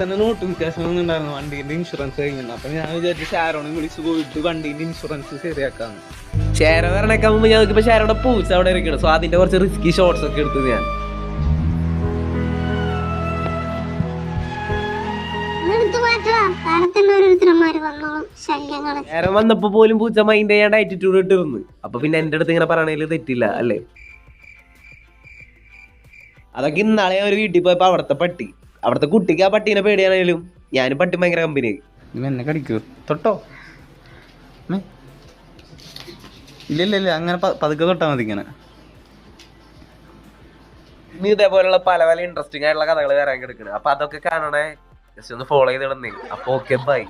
തന്നെ notification ഒന്നുണ്ടായിരുന്നു വണ്ടീന്റെ insurance കഴിഞ്ഞിട്ടുണ്ട്. അപ്പൊ ഞാൻ വിചാരിച്ചു ഷാരോണെ വിളിച്ച് പോയിട്ട് വണ്ടീന്റെ ഇൻഷുറൻസ് ശരിയാക്കാന്ന്. ഷാരോ പറഞ്ഞേക്കാൻ മുമ്പ് ഞങ്ങൾക്ക് ഇപ്പൊ ഷാരോടെ പൂച്ച അവിടെ ഇരിക്കണം. സോ അതിന്റെ കുറച്ച് റിസ്കി ഷോർട്സ് ഒക്കെ എടുത്തത് ഞാൻ. ഷാരോ വന്നപ്പോ പോലും പൂച്ച മൈൻഡ് ചെയ്യാണ്ട് ആറ്റിറ്റ്യൂഡ് ഇട്ടിരുന്നു. അപ്പൊ പിന്നെ എന്റെ അടുത്ത് ഇങ്ങനെ പറയണേല് തെറ്റില്ല അല്ലേ? അതൊക്കെ ഇന്നാളെ ഒരു വീട്ടിൽ പോയപ്പോ അവിടുത്തെ കുട്ടിക്ക് ആ പട്ടീനെ പേടിയാണേലും ഞാനും പട്ടി ഭയങ്കര കമ്പനിയായി. എന്നെ കടിക്കോ? തൊട്ടോ? ഇല്ല അങ്ങനെ പതുക്കെ തൊട്ടാ മതി. ഇങ്ങനെ ഇനി ഇതേപോലുള്ള പല പല ഇൻട്രസ്റ്റിംഗ് ആയിട്ടുള്ള കഥകൾ വരാൻ കിടക്കണം. അപ്പൊ അതൊക്കെ കാണണേ, ജസ്റ്റ് ഒന്ന് ഫോളോ ചെയ്തിടുന്നേ. അപ്പൊ ഓക്കെ, ബൈ.